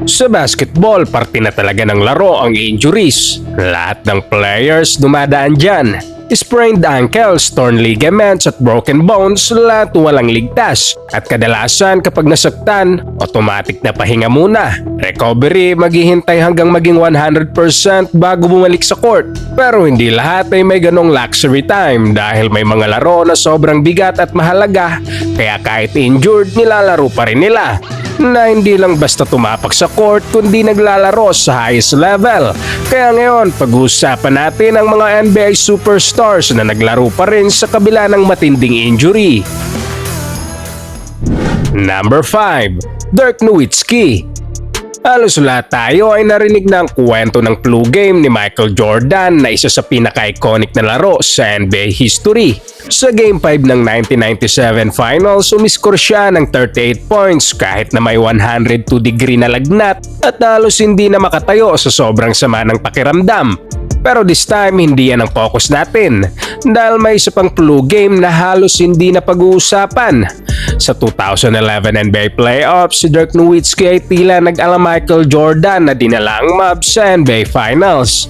Sa basketball, parte na talaga ng laro ang injuries. Lahat ng players dumadaan dyan. Sprained ankles, torn ligaments at broken bones, lahat walang ligtas. At kadalasan kapag nasaktan, automatic na pahinga muna. Recovery, maghihintay hanggang maging 100% bago bumalik sa court. Pero hindi lahat ay may ganong luxury time dahil may mga laro na sobrang bigat at mahalaga, kaya kahit injured, nilalaro pa rin nila. Na hindi lang basta tumapak sa court kundi naglalaro sa highest level. Kaya ngayon, pag-uusapan natin ang mga NBA superstars na naglaro pa rin sa kabila ng matinding injury. Number 5. Dirk Nowitzki. Halos lahat tayo ay narinig ng kwento ng flu game ni Michael Jordan na isa sa pinaka-iconic na laro sa NBA history. Sa Game 5 ng 1997 Finals, umiskor siya ng 38 points kahit na may 102-degree na lagnat at halos hindi na makatayo sa sobrang sama ng pakiramdam. Pero this time, hindi yan ang focus natin dahil may isa pang flu game na halos hindi na pag-uusapan. Sa 2011 NBA playoffs, si Dirk Nowitzki ay tila nag-ala Michael Jordan na dinala ang Mavs sa NBA Finals.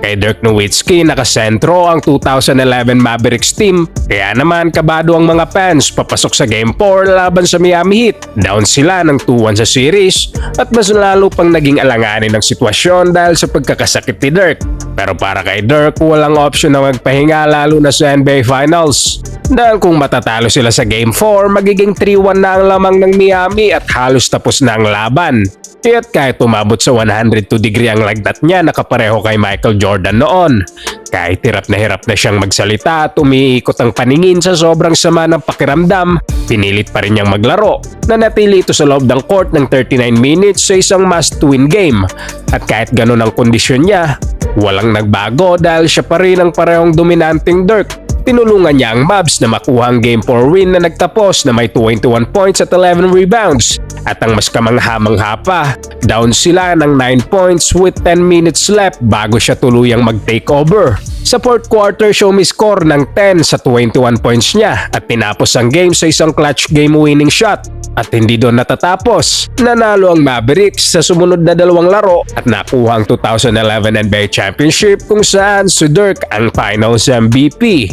Kay Dirk Nowitzki nakasentro ang 2011 Mavericks team, kaya naman kabado ang mga fans papasok sa Game 4 laban sa Miami Heat. Down sila ng 2-1 sa series at mas lalo pang naging alanganin ng sitwasyon dahil sa pagkakasakit ni Dirk. Pero para kay Dirk, walang option na magpahinga lalo na sa NBA Finals. Dahil kung matatalo sila sa Game 4, magiging 3-1 na ang lamang ng Miami at halos tapos na ang laban. Kaya't kahit umabot sa 102-degree ang lagnat niya, nakapareho kay Michael Jordan noon. Kahit hirap na siyang magsalita at umiikot ang paningin sa sobrang sama ng pakiramdam, pinilit pa rin niyang maglaro. Nanatili ito sa loob ng court ng 39 minutes sa isang must-win game. At kahit ganun ang kondisyon niya, walang nagbago dahil siya pa rin ang parehong dominanting Dirk. Tinulungan niya ang Mavs na makuha ang Game 4 win na nagtapos na may 21 points at 11 rebounds. At ang mas kamangha-mangha pa, down sila ng 9 points with 10 minutes left bago siya tuluyang mag-take over. Sa fourth quarter, siya umiscore ng 10 sa 21 points niya at tinapos ang game sa isang clutch game-winning shot. At hindi doon natatapos. Nanalo ang Mavericks sa sumunod na dalawang laro at nakuha ang 2011 NBA Championship kung saan si Dirk ang Finals MVP.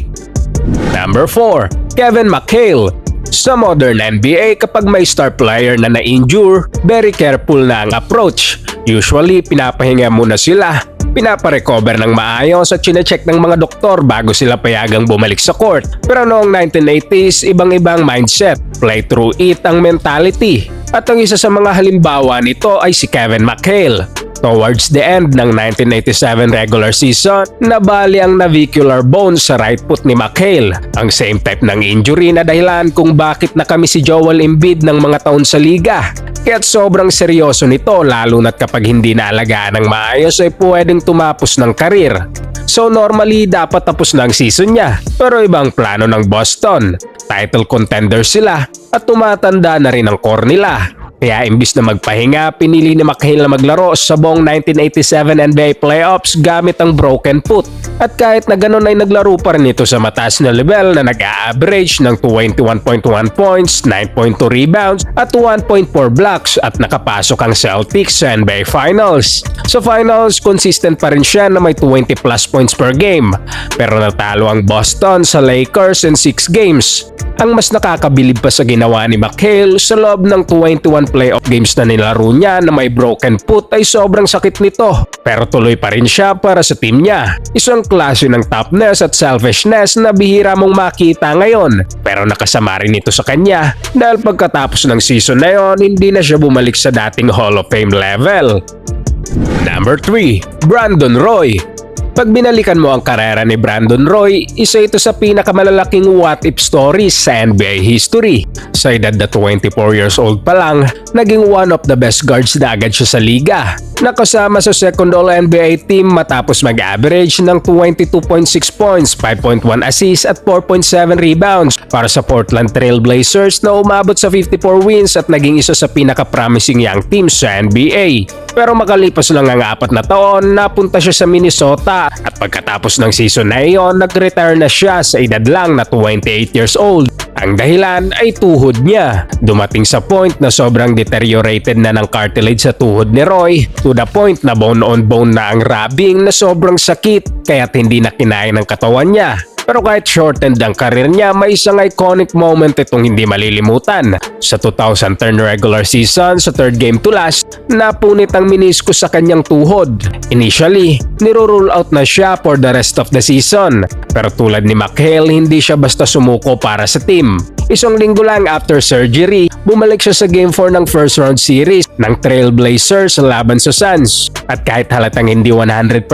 Number 4. Kevin McHale. Sa modern NBA, kapag may star player na na-injure, very careful na ang approach. Usually, pinapahinga muna sila, pinaparecover ng maayos at chinecheck ng mga doktor bago sila payagang bumalik sa court. Pero noong 1980s, ibang-ibang mindset, play through it ang mentality. At ang isa sa mga halimbawa nito ay si Kevin McHale. Towards the end ng 1987 regular season, nabali ang navicular bone sa right foot ni McHale, ang same type ng injury na dahilan kung bakit nakami si Joel Embiid ng mga taon sa liga. Kaya't sobrang seryoso nito lalo na't kapag hindi naalagaan ng maayos ay pwedeng tumapos ng karir. So normally dapat tapos na ang season niya, pero ibang plano ng Boston. Title contender sila at tumatanda na rin ang core nila. Kaya imbis na magpahinga, pinili ni McHale na maglaro sa buong 1987 NBA playoffs gamit ang broken foot. At kahit na ganun ay naglaro pa rin ito sa mataas na level na nag-a-average ng 21.1 points, 9.2 rebounds at 1.4 blocks at nakapasok ang Celtics sa NBA Finals. Sa Finals, consistent pa rin siya na may 20 plus points per game. Pero natalo ang Boston sa Lakers in 6 games. Ang mas nakakabilib pa sa ginawa ni McHale sa loob ng 21 playoff games na nilaro niya na may broken foot ay sobrang sakit nito. Pero tuloy pa rin siya para sa team niya. Isang klase ng toughness at selfishness na bihira mong makita ngayon. Pero nakasama rin ito sa kanya dahil pagkatapos ng season na yon, hindi na siya bumalik sa dating Hall of Fame level. Number 3. Brandon Roy. Pag binalikan mo ang karera ni Brandon Roy, isa ito sa pinakamalalaking what-if stories sa NBA history. Sa edad na 24 years old pa lang, naging one of the best guards na agad siya sa liga. Nakasama sa second All-NBA team matapos mag-average ng 22.6 points, 5.1 assists at 4.7 rebounds para sa Portland Trail Blazers na umabot sa 54 wins at naging isa sa pinaka-promising young teams sa NBA. Pero makalipas lang ang 4 na taon, napunta siya sa Minnesota at pagkatapos ng season na iyon, nag-retire na siya sa edad lang na 28 years old. Ang dahilan ay tuhod niya. Dumating sa point na sobrang deteriorated na ng cartilage sa tuhod ni Roy to the point na bone on bone na ang rubbing na sobrang sakit kaya't hindi na kinaya ng katawan niya. Pero kahit shortened ang karir niya, may isang iconic moment itong hindi malilimutan. Sa 2010 regular season, sa third game to last, napunit ang meniscus sa kanyang tuhod. Initially, niro-rule out na siya for the rest of the season. Pero tulad ni McHale, hindi siya basta sumuko para sa team. Isang linggo lang after surgery, bumalik siya sa Game 4 ng first round series ng Trailblazers laban sa Suns. At kahit halatang hindi 100%,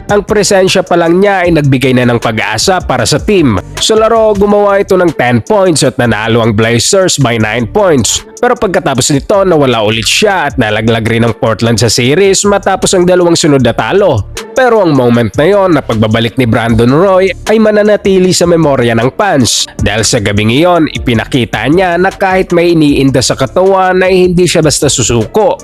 ang presensya pa lang niya ay nagbigay na ng pag-asa para sa team. Sa laro, gumawa ito ng 10 points at nanalo ang Blazers by 9 points. Pero pagkatapos nito, nawala ulit siya at nalaglag rin ng Portland sa series matapos ang dalawang sunod na talo. Pero ang moment na yon na pagbabalik ni Brandon Roy ay mananatili sa memorya ng fans dahil sa gabing iyon ipinakita niya na kahit may iniinda sa katawan ay hindi siya basta susuko.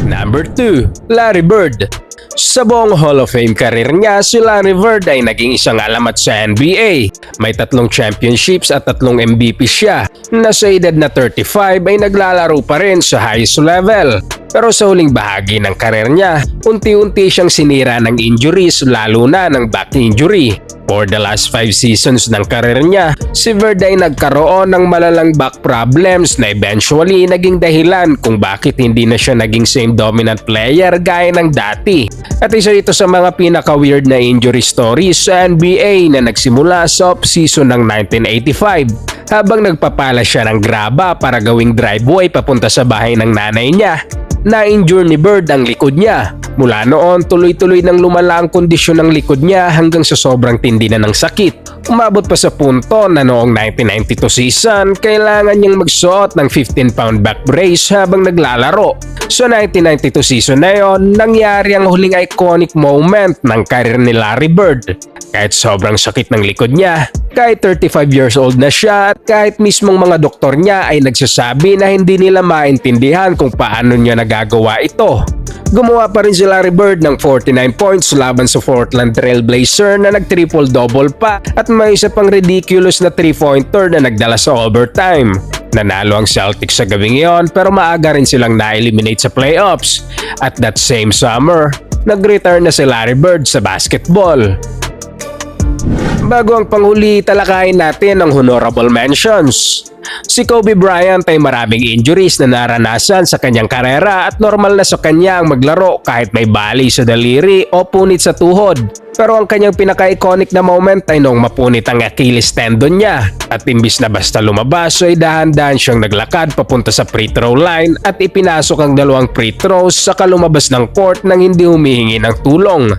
Number 2, Larry Bird. Sa buong Hall of Fame career niya, si Larry Bird ay naging isang alamat sa NBA. May 3 championships at 3 MVP siya. Na sa edad na 35 ay naglalaro pa rin sa highest level. Pero sa huling bahagi ng karir niya, unti-unti siyang sinira ng injuries lalo na ng back injury. For the last 5 seasons ng karir niya, si Bird ay nagkaroon ng malalang back problems na eventually naging dahilan kung bakit hindi na siya naging same dominant player gaya ng dati. At isa ito sa mga pinaka-weird na injury stories sa NBA na nagsimula sa off-season ng 1985 habang nagpapala siya ng graba para gawing driveway papunta sa bahay ng nanay niya. Na-injure ni Bird ang likod niya. Mula noon, tuloy-tuloy nang lumala ang kondisyon ng likod niya hanggang sa sobrang tindi na ng sakit. Umabot pa sa punto na noong 1992 season, kailangan niyang magsuot ng 15-pound back brace habang naglalaro. Sa 1992 season na yon, nangyari ang huling iconic moment ng karir ni Larry Bird. Kahit sobrang sakit ng likod niya, kahit 35 years old na siya at kahit mismong mga doktor niya ay nagsasabi na hindi nila maintindihan kung paano niya nagagawa ito. Gumawa pa rin si Larry Bird ng 49 points laban sa Portland Trailblazer na nag-triple-double pa at may isa pang ridiculous na 3-pointer na nagdala sa overtime. Nanalo ang Celtics sa gabing iyon pero maaga rin silang na-eliminate sa playoffs. At that same summer, nag-retire na si Larry Bird sa basketball. Bago ang panghuli, talakayin natin ang honorable mentions. Si Kobe Bryant ay maraming injuries na naranasan sa kanyang karera at normal na sa kanya ang maglaro kahit may bali sa daliri o punit sa tuhod. Pero ang kanyang pinaka-iconic na moment ay noong mapunit ang Achilles tendon niya at imbis na basta lumabas ay dahan-dahan siyang naglakad papunta sa free throw line at ipinasok ang 2 free throws saka lumabas ng court nang hindi humihingi ng tulong.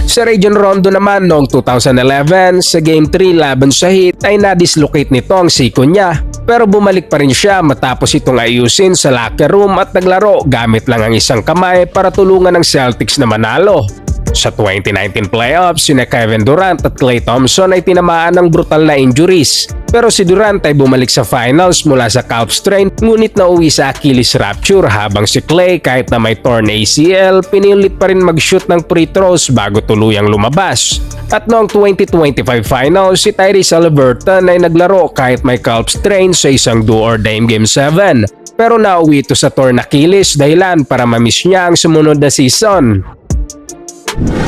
Sa Rajon Rondo naman noong 2011 sa Game 3 laban sa Heat ay na-dislocate nito ang siko niya pero bumalik pa rin siya matapos itong ayusin sa locker room at naglaro gamit lang ang isang kamay para tulungan ng Celtics na manalo. Sa 2019 playoffs, sina Kevin Durant at Klay Thompson ay tinamaan ng brutal na injuries. Pero si Durant ay bumalik sa finals mula sa calf strain ngunit nauwi sa Achilles rupture habang si Klay kahit na may torn ACL, pinilit pa rin mag-shoot ng free throws bago tuluyang lumabas. At noong 2025 finals, si Tyrese Haliburton ay naglaro kahit may calf strain sa isang do-or-die Game 7. Pero nauwi ito sa torn Achilles dahilan para mamiss niya ang sumunod na season.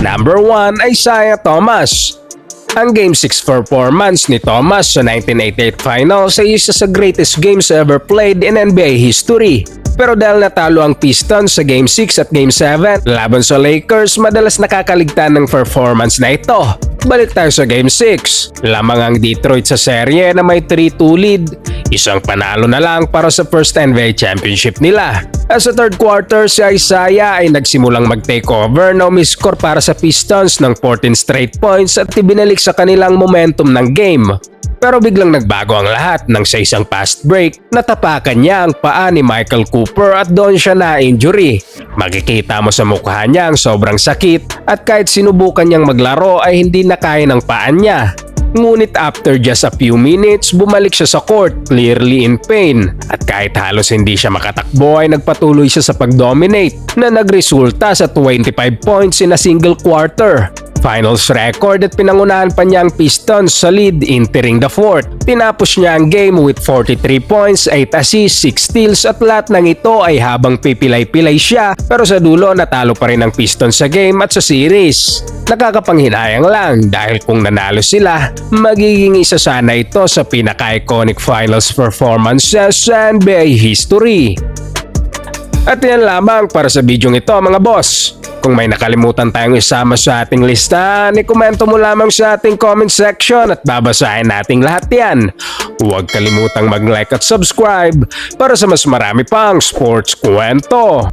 Number 1 ay Isaiah Thomas. Ang Game 6 performance ni Thomas sa 1988 Finals ay isa sa greatest games ever played in NBA history. Pero dahil natalo ang Pistons sa Game 6 at Game 7 laban sa Lakers, madalas nakakaligtaan ng performance na ito. Balik tayo sa Game 6. Lamang ang Detroit sa serye na may 3-2 lead. Isang panalo na lang para sa first NBA championship nila. At sa third quarter, si Isaiah ay nagsimulang mag-takeover na umiscore para sa Pistons ng 14 straight points at ibinalik sa kanilang momentum ng game. Pero biglang nagbago ang lahat nang sa isang fast break, natapakan niya ang paa ni Michael Cooper at doon siya na-injury. Makikita mo sa mukha niya ang sobrang sakit at kahit sinubukan niyang maglaro ay hindi na kaya ng paa niya. Ngunit after just a few minutes, bumalik siya sa court, clearly in pain. At kahit halos hindi siya makatakbo ay nagpatuloy siya sa pag-dominate na nagresulta sa 25 points in a single quarter. Finals record at pinangunahan pa niya ang Pistons sa lead entering the fourth. Tinapos niya ang game with 43 points, 8 assists, 6 steals at lahat ng ito ay habang pipilay-pilay siya pero sa dulo natalo pa rin ang Pistons sa game at sa series. Nakakapanghinayang lang dahil kung nanalo sila, magiging isa sana ito sa pinaka-iconic finals performances sa NBA history. At yan lamang para sa bidyong ito mga boss. Kung may nakalimutan tayong isama sa ating listahan, ikomento mo lamang sa ating comment section at babasahin nating lahat yan. Huwag kalimutang mag-like at subscribe para sa mas marami pang sports kwento.